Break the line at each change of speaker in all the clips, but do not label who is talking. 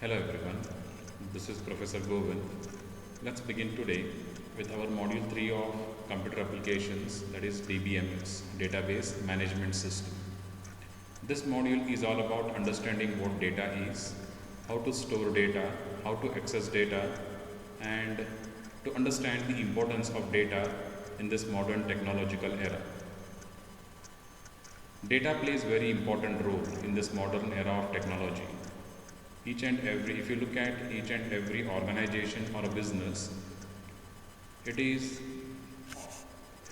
Hello everyone, this is Professor Govind. Let's begin today with our module 3 of computer applications, that is DBMS, Database Management System. This module is all about understanding what data is, how to store data, how to access data, and to understand the importance of data in this modern technological era. Data plays very important role in this modern era of technology. If you look at each and every organization or a business, it is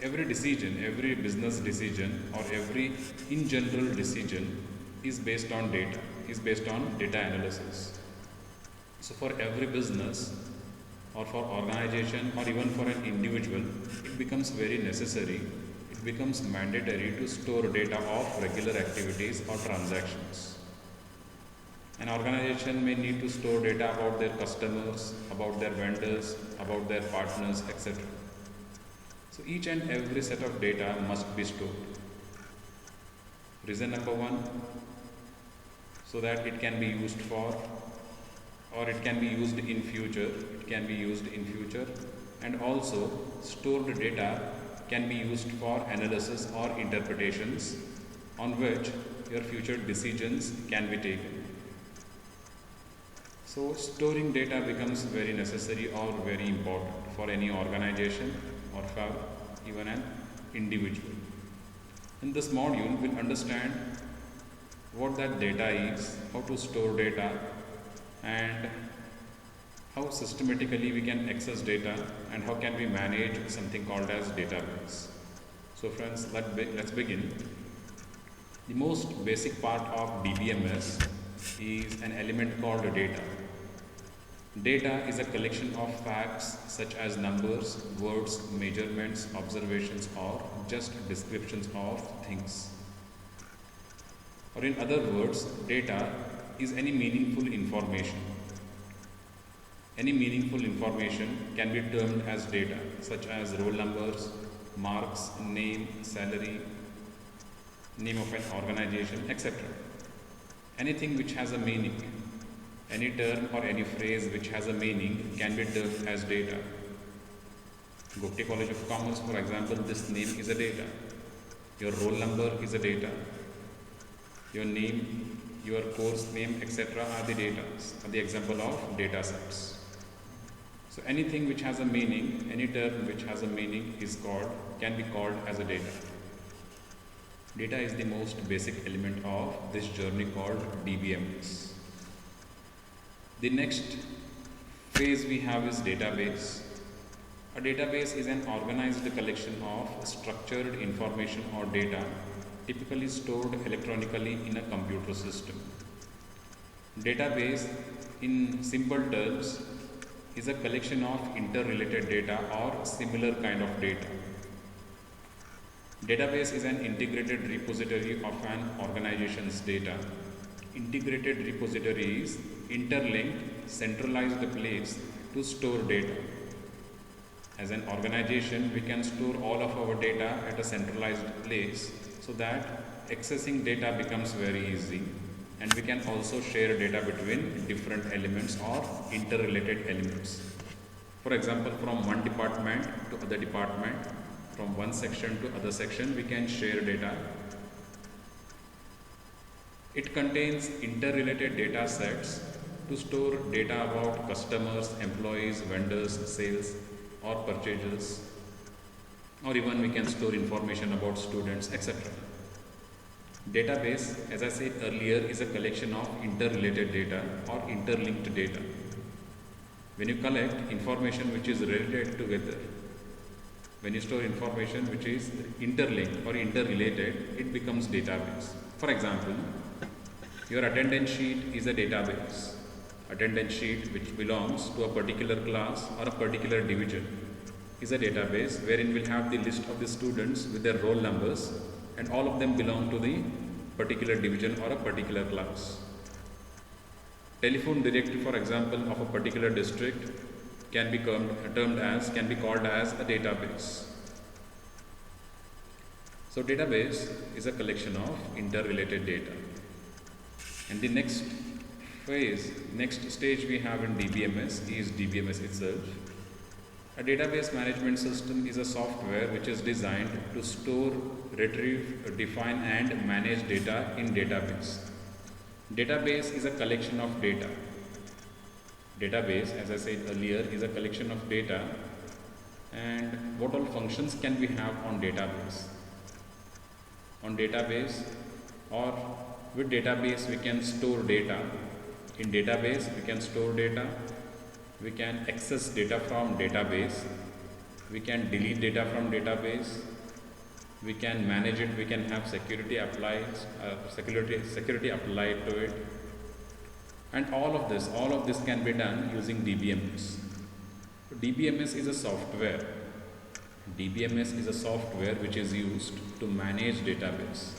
every decision, every business decision or every in general decision is based on data, is based on data analysis. So for every business or for organization or even for an individual, it becomes very necessary, it becomes mandatory to store data of regular activities or transactions. An organization may need to store data about their customers, about their vendors, about their partners, etc. So each and every set of data must be stored. Reason number one, so that it can be used for, or it can be used in future, and also stored data can be used for analysis or interpretations on which your future decisions can be taken. So storing data becomes very necessary or very important for any organization or for even an individual. In this module, we'll understand what that data is, how to store data, and how systematically we can access data, and how can we manage something called as database. So friends, let's begin. The most basic part of DBMS is an element called data. Data is a collection of facts such as numbers, words, measurements, observations, or just descriptions of things. Or in other words, data is any meaningful information. Any meaningful information can be termed as data, such as roll numbers, marks, name, salary, name of an organization, etc. Anything which has a meaning. Any term or any phrase which has a meaning can be termed as data. Gupta College of Commerce, for example, this name is a data. Your roll number is a data. Your name, your course name, etc. are the data, are the example of data sets. So anything which has a meaning, any term which has a meaning can be called as a data. Data is the most basic element of this journey called DBMS. The next phase we have is database. A database is an organized collection of structured information or data typically stored electronically in a computer system. Database, in simple terms, is a collection of interrelated data or similar kind of data. Database is an integrated repository of an organization's data. Integrated repository is interlinked, centralized place to store data. As an organization, we can store all of our data at a centralized place so that accessing data becomes very easy, and we can also share data between different elements or interrelated elements. For example, from one department to other department, from one section to other section, we can share data. It contains interrelated data sets to store data about customers, employees, vendors, sales or purchases, or even we can store information about students, etc. Database, as I said earlier, is a collection of interrelated data or interlinked data. When you collect information which is related together, when you store information which is interlinked or interrelated, it becomes database. For example, your attendance sheet is a database. Attendance sheet which belongs to a particular class or a particular division is a database wherein we'll have the list of the students with their roll numbers, and all of them belong to the particular division or a particular class. Telephone directory, for example, of a particular district can be called as a database. So database is a collection of interrelated data. And the next phase, next stage we have in DBMS is DBMS itself. A database management system is a software which is designed to store, retrieve, define and manage data in database. Database is a collection of data. Database, as I said earlier, is a collection of data. And what all functions can we have on database? On database or with database we can store data. In database we can store data. We can access data from database, we can delete data from database, we can manage it, we can have security applied to it, and all of this can be done using DBMS. DBMS is a software. DBMS is a software which is used to manage database.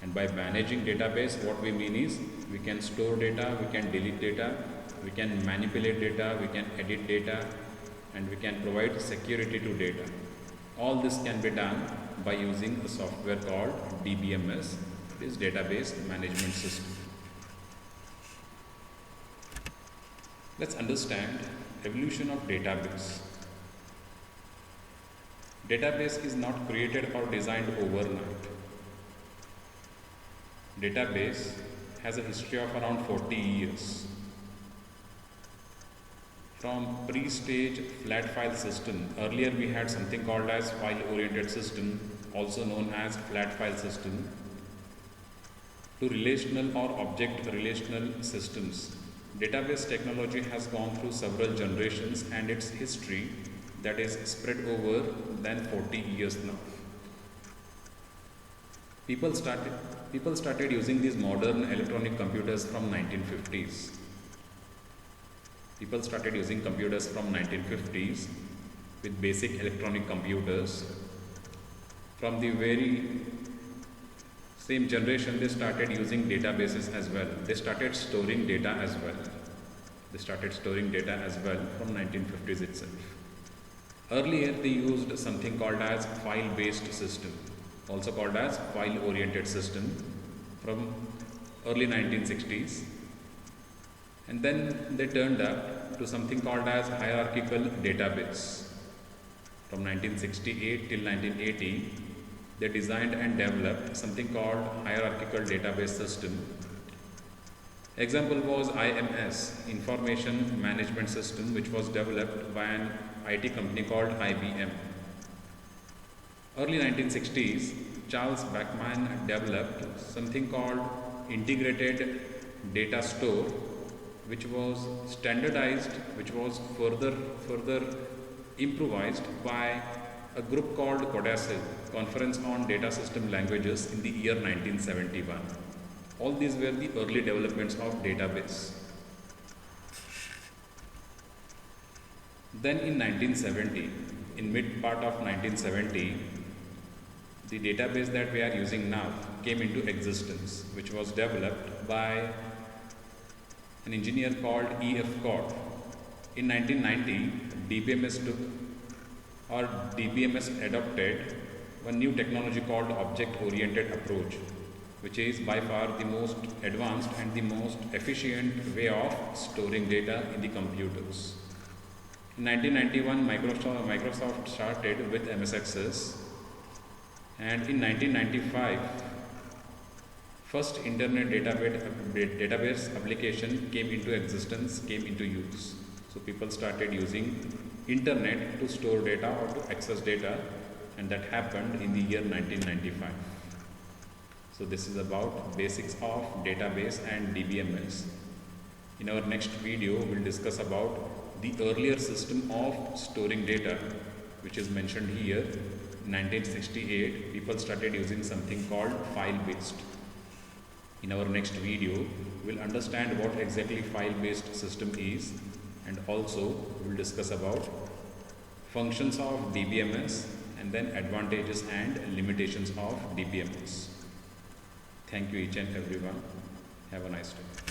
And by managing database, what we mean is we can store data, we can delete data, we can manipulate data, we can edit data, and we can provide security to data. All this can be done by using a software called DBMS, it is Database Management System. Let's understand evolution of database. Database is not created or designed overnight. Database has a history of around 40 years. From pre-stage flat file system, earlier we had something called as file-oriented system, also known as flat file system, to relational or object relational systems. Database technology has gone through several generations and its history that is spread over than 40 years now. People started using these modern electronic computers from 1950s. People started using computers from 1950s with basic electronic computers. From the very same generation, they started using databases as well. They started storing data as well. From 1950s itself. Earlier, they used something called as file-based system, also called as file-oriented system from early 1960s. And then they turned up to something called as hierarchical database. From 1968 till 1980, they designed and developed something called hierarchical database system. Example was IMS, Information Management System, which was developed by an IT company called IBM. Early 1960s, Charles Bachman developed something called Integrated Data Store, which was standardized, which was further improvised by a group called CODASIL, Conference on Data System Languages, in the year 1971. All these were the early developments of database. Then in 1970, in mid part of 1970, the database that we are using now came into existence, which was developed by an engineer called E.F. Codd. In 1990, DBMS adopted one new technology called object-oriented approach, which is by far the most advanced and the most efficient way of storing data in the computers. In 1991, Microsoft started with MS Access, and in 1995, first internet database application came into existence, came into use. So people started using internet to store data or to access data, and that happened in the year 1995. So this is about basics of database and DBMS. In our next video, we'll discuss about the earlier system of storing data, which is mentioned here. In 1968, people started using something called file-based. In our next video, we'll understand what exactly file-based system is, and also we'll discuss about functions of DBMS and then advantages and limitations of DBMS. Thank you each and everyone. Have a nice day.